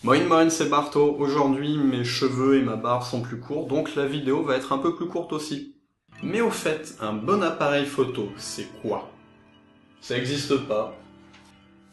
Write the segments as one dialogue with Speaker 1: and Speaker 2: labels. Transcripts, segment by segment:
Speaker 1: Moin moin, c'est Barto. Aujourd'hui, mes cheveux et ma barbe sont plus courts, donc la vidéo va être un peu plus courte aussi. Mais au fait, un bon appareil photo, c'est quoi? Ça existe pas.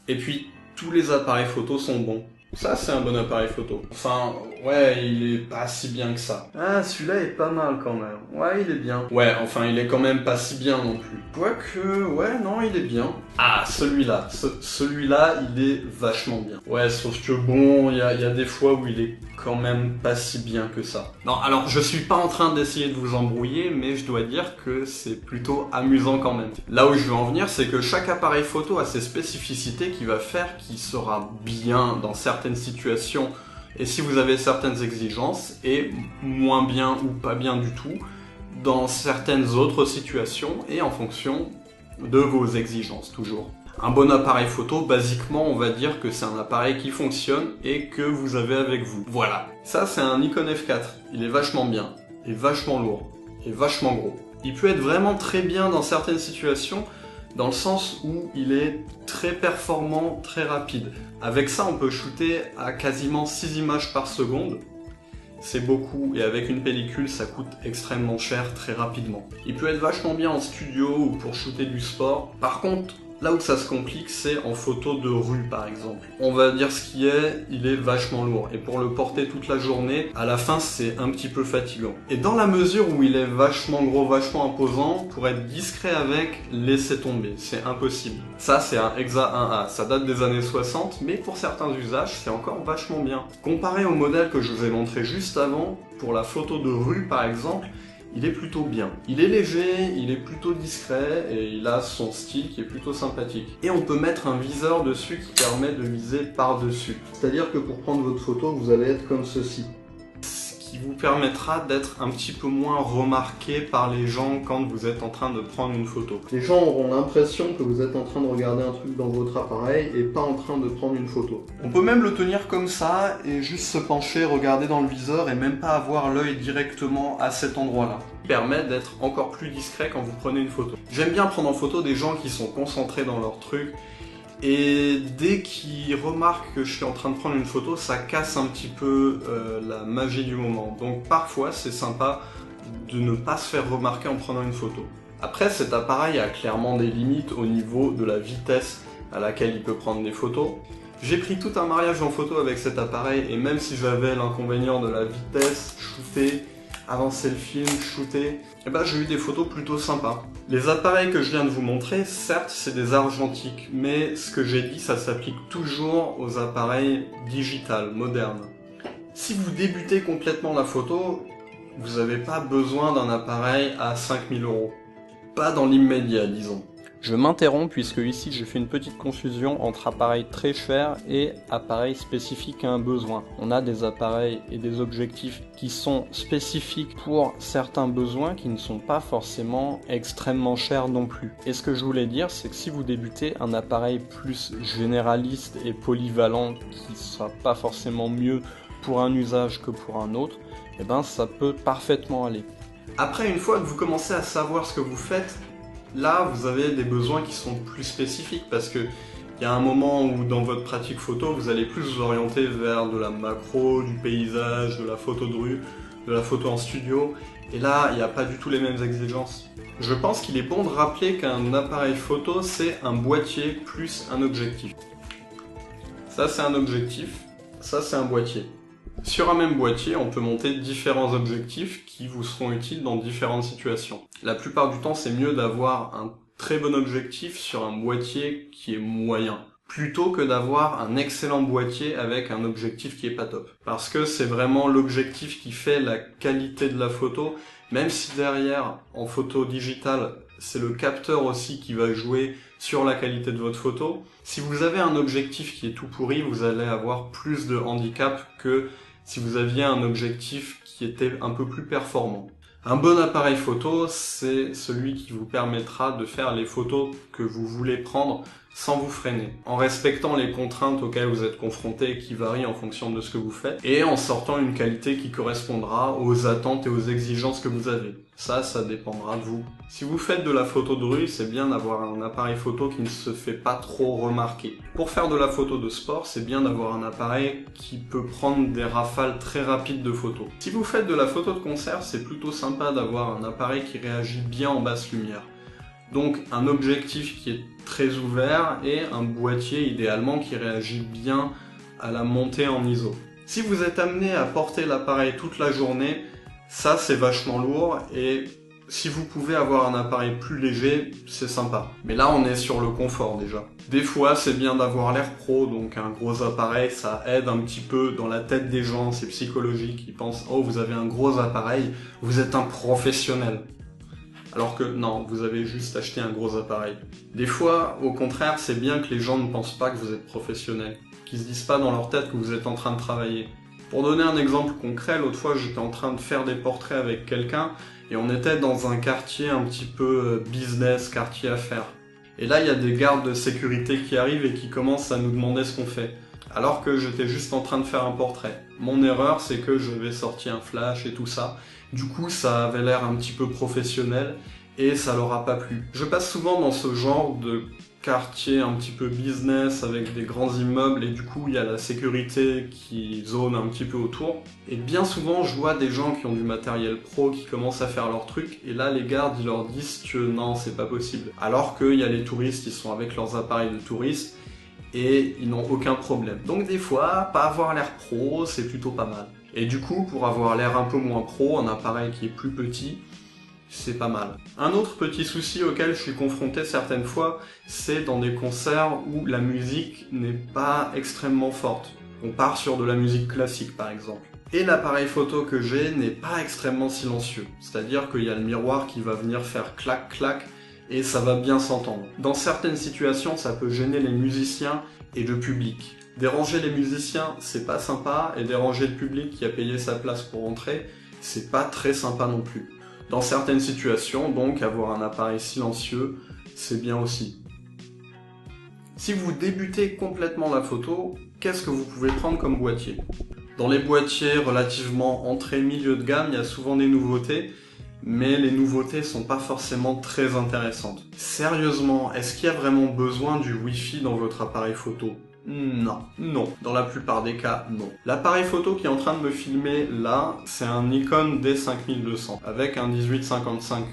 Speaker 1: Et puis, tous les appareils photo sont bons. Ça, c'est un bon appareil photo. Enfin, ouais, il est pas si bien que ça. Ah, celui-là est pas mal quand même. Ouais, il est bien. Ouais, enfin, il est quand même pas si bien non plus. Quoique, ouais, non, il est bien. Ah, celui-là. Celui-là, il est vachement bien. Ouais, sauf que bon, il y a des fois où il est quand même pas si bien que ça. Non, alors, je suis pas en train d'essayer de vous embrouiller, mais je dois dire que c'est plutôt amusant quand même. Là où je veux en venir, c'est que chaque appareil photo a ses spécificités qui va faire qu'il sera bien dans certaines situations et si vous avez certaines exigences et moins bien ou pas bien du tout dans certaines autres situations et en fonction de vos exigences toujours. Un bon appareil photo, basiquement, on va dire que c'est un appareil qui fonctionne et que vous avez avec vous. Voilà. Ça, c'est un Nikon F4. Il est vachement bien, et vachement lourd, et vachement gros. Il peut être vraiment très bien dans certaines situations, dans le sens où il est très performant, très rapide. Avec ça, on peut shooter à quasiment 6 images par seconde. C'est beaucoup, et avec une pellicule, ça coûte extrêmement cher très rapidement. Il peut être vachement bien en studio ou pour shooter du sport. Par contre, là où ça se complique, c'est en photo de rue par exemple. On va dire ce qui est, il est vachement lourd. Et pour le porter toute la journée, à la fin c'est un petit peu fatigant. Et dans la mesure où il est vachement gros, vachement imposant, pour être discret avec, laissez tomber. C'est impossible. Ça c'est un Exa 1A. Ça date des années 60, mais pour certains usages, c'est encore vachement bien. Comparé au modèle que je vous ai montré juste avant, pour la photo de rue par exemple, il est plutôt bien. Il est léger, il est plutôt discret et il a son style qui est plutôt sympathique. Et on peut mettre un viseur dessus qui permet de viser par-dessus. C'est-à-dire que pour prendre votre photo, vous allez être comme ceci. Ce qui vous permettra d'être un petit peu moins remarqué par les gens quand vous êtes en train de prendre une photo. Les gens auront l'impression que vous êtes en train de regarder un truc dans votre appareil et pas en train de prendre une photo. On peut même le tenir comme ça et juste se pencher, regarder dans le viseur et même pas avoir l'œil directement à cet endroit-là. Permet d'être encore plus discret quand vous prenez une photo. J'aime bien prendre en photo des gens qui sont concentrés dans leur truc et dès qu'ils remarquent que je suis en train de prendre une photo, ça casse un petit peu la magie du moment. Donc parfois c'est sympa de ne pas se faire remarquer en prenant une photo. Après, cet appareil a clairement des limites au niveau de la vitesse à laquelle il peut prendre des photos. J'ai pris tout un mariage en photo avec cet appareil et même si j'avais l'inconvénient de la vitesse, shooter, avancer le film, shooter, et ben j'ai eu des photos plutôt sympas. Les appareils que je viens de vous montrer, certes c'est des argentiques, mais ce que j'ai dit ça s'applique toujours aux appareils digitales, modernes. Si vous débutez complètement la photo, vous n'avez pas besoin d'un appareil à 5000 €. Pas dans l'immédiat, disons. Je m'interromps puisque ici j'ai fait une petite confusion entre appareils très chers et appareils spécifiques à un besoin. On a des appareils et des objectifs qui sont spécifiques pour certains besoins qui ne sont pas forcément extrêmement chers non plus. Et ce que je voulais dire, c'est que si vous débutez un appareil plus généraliste et polyvalent qui ne sera pas forcément mieux pour un usage que pour un autre, eh ben ça peut parfaitement aller. Après, une fois que vous commencez à savoir ce que vous faites, là, vous avez des besoins qui sont plus spécifiques parce que il y a un moment où dans votre pratique photo, vous allez plus vous orienter vers de la macro, du paysage, de la photo de rue, de la photo en studio. Et là, il n'y a pas du tout les mêmes exigences. Je pense qu'il est bon de rappeler qu'un appareil photo, c'est un boîtier plus un objectif. Ça, c'est un objectif. Ça, c'est un boîtier. Sur un même boîtier, on peut monter différents objectifs qui vous seront utiles dans différentes situations. La plupart du temps, c'est mieux d'avoir un très bon objectif sur un boîtier qui est moyen, plutôt que d'avoir un excellent boîtier avec un objectif qui est pas top. Parce que c'est vraiment l'objectif qui fait la qualité de la photo, même si derrière, en photo digitale, c'est le capteur aussi qui va jouer sur la qualité de votre photo. Si vous avez un objectif qui est tout pourri, vous allez avoir plus de handicap que si vous aviez un objectif qui était un peu plus performant. Un bon appareil photo, c'est celui qui vous permettra de faire les photos que vous voulez prendre sans vous freiner, en respectant les contraintes auxquelles vous êtes confrontés qui varient en fonction de ce que vous faites, et en sortant une qualité qui correspondra aux attentes et aux exigences que vous avez. Ça dépendra de vous. Si vous faites de la photo de rue, c'est bien d'avoir un appareil photo qui ne se fait pas trop remarquer. Pour faire de la photo de sport, c'est bien d'avoir un appareil qui peut prendre des rafales très rapides de photos. Si vous faites de la photo de concert, c'est plutôt sympa d'avoir un appareil qui réagit bien en basse lumière. Donc un objectif qui est très ouvert et un boîtier idéalement qui réagit bien à la montée en ISO. Si vous êtes amené à porter l'appareil toute la journée, ça c'est vachement lourd et si vous pouvez avoir un appareil plus léger, c'est sympa. Mais là on est sur le confort déjà. Des fois c'est bien d'avoir l'air pro, donc un gros appareil ça aide un petit peu dans la tête des gens, c'est psychologique, ils pensent « Oh vous avez un gros appareil, vous êtes un professionnel ». Alors que non, vous avez juste acheté un gros appareil. Des fois, au contraire, c'est bien que les gens ne pensent pas que vous êtes professionnel, qu'ils se disent pas dans leur tête que vous êtes en train de travailler. Pour donner un exemple concret, l'autre fois j'étais en train de faire des portraits avec quelqu'un et on était dans un quartier un petit peu business, quartier affaires. Et là, il y a des gardes de sécurité qui arrivent et qui commencent à nous demander ce qu'on fait. Alors que j'étais juste en train de faire un portrait. Mon erreur, c'est que j'avais sorti un flash et tout ça. Du coup, ça avait l'air un petit peu professionnel et ça leur a pas plu. Je passe souvent dans ce genre de quartier un petit peu business avec des grands immeubles et du coup, il y a la sécurité qui zone un petit peu autour. Et bien souvent, je vois des gens qui ont du matériel pro qui commencent à faire leur truc et là, les gardes, ils leur disent que non, c'est pas possible. Alors qu'il y a les touristes qui sont avec leurs appareils de touristes et ils n'ont aucun problème. Donc des fois, pas avoir l'air pro, c'est plutôt pas mal. Et du coup, pour avoir l'air un peu moins pro, un appareil qui est plus petit, c'est pas mal. Un autre petit souci auquel je suis confronté certaines fois, c'est dans des concerts où la musique n'est pas extrêmement forte. On part sur de la musique classique par exemple. Et l'appareil photo que j'ai n'est pas extrêmement silencieux. C'est-à-dire qu'il y a le miroir qui va venir faire clac-clac et ça va bien s'entendre. Dans certaines situations, ça peut gêner les musiciens et le public. Déranger les musiciens, c'est pas sympa, et déranger le public qui a payé sa place pour entrer, c'est pas très sympa non plus. Dans certaines situations, donc, avoir un appareil silencieux, c'est bien aussi. Si vous débutez complètement la photo, qu'est-ce que vous pouvez prendre comme boîtier? Dans les boîtiers relativement entrée-milieu de gamme, il y a souvent des nouveautés, mais les nouveautés sont pas forcément très intéressantes. Sérieusement, est-ce qu'il y a vraiment besoin du Wi-Fi dans votre appareil photo? Non. Dans la plupart des cas, non. L'appareil photo qui est en train de me filmer là, c'est un Nikon D5200 avec un 1855.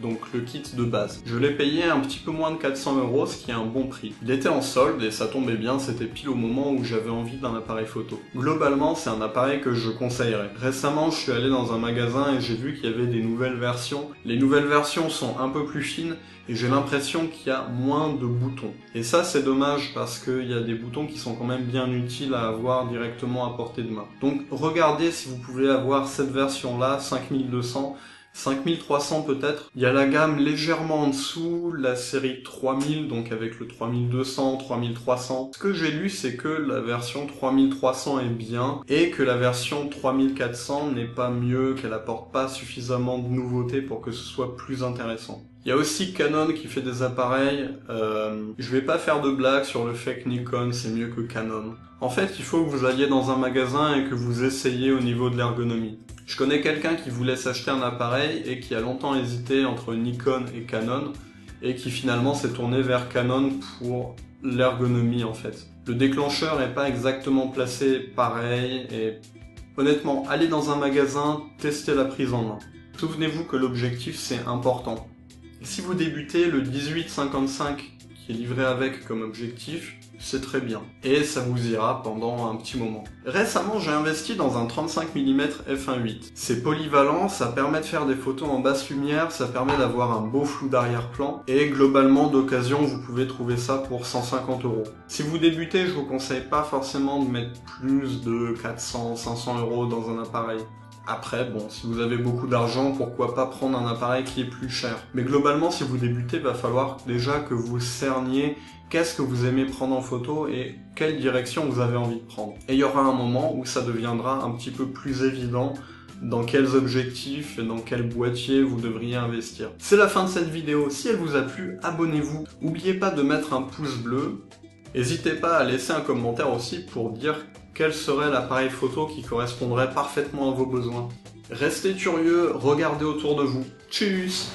Speaker 1: Donc le kit de base. Je l'ai payé un petit peu moins de 400 €, ce qui est un bon prix. Il était en solde et ça tombait bien, c'était pile au moment où j'avais envie d'un appareil photo. Globalement, c'est un appareil que je conseillerais. Récemment, je suis allé dans un magasin et j'ai vu qu'il y avait des nouvelles versions. Les nouvelles versions sont un peu plus fines et j'ai l'impression qu'il y a moins de boutons. Et ça, c'est dommage parce qu'il y a des boutons qui sont quand même bien utiles à avoir directement à portée de main. Donc regardez si vous pouvez avoir cette version-là, 5200, 5300 peut-être. Il y a la gamme légèrement en dessous, la série 3000, donc avec le 3200, 3300. Ce que j'ai lu, c'est que la version 3300 est bien, et que la version 3400 n'est pas mieux, qu'elle apporte pas suffisamment de nouveautés pour que ce soit plus intéressant. Il y a aussi Canon qui fait des appareils, je vais pas faire de blagues sur le fait que Nikon c'est mieux que Canon. En fait, il faut que vous alliez dans un magasin et que vous essayiez au niveau de l'ergonomie. Je connais quelqu'un qui voulait s'acheter un appareil et qui a longtemps hésité entre Nikon et Canon et qui finalement s'est tourné vers Canon pour l'ergonomie en fait. Le déclencheur est pas exactement placé pareil et honnêtement, allez dans un magasin, testez la prise en main. Souvenez-vous que l'objectif c'est important. Si vous débutez, le 18-55 qui est livré avec comme objectif, c'est très bien. Et ça vous ira pendant un petit moment. Récemment, j'ai investi dans un 35 mm f1.8. C'est polyvalent, ça permet de faire des photos en basse lumière, ça permet d'avoir un beau flou d'arrière-plan, et globalement, d'occasion, vous pouvez trouver ça pour 150 €. Si vous débutez, je vous conseille pas forcément de mettre plus de 400-500 € dans un appareil. Après, bon, si vous avez beaucoup d'argent, pourquoi pas prendre un appareil qui est plus cher. Mais globalement, si vous débutez, il va falloir déjà que vous cerniez qu'est-ce que vous aimez prendre en photo et quelle direction vous avez envie de prendre. Et il y aura un moment où ça deviendra un petit peu plus évident dans quels objectifs et dans quel boîtier vous devriez investir. C'est la fin de cette vidéo. Si elle vous a plu, abonnez-vous. N'oubliez pas de mettre un pouce bleu. N'hésitez pas à laisser un commentaire aussi pour dire quel serait l'appareil photo qui correspondrait parfaitement à vos besoins. Restez curieux, regardez autour de vous. Tchuss!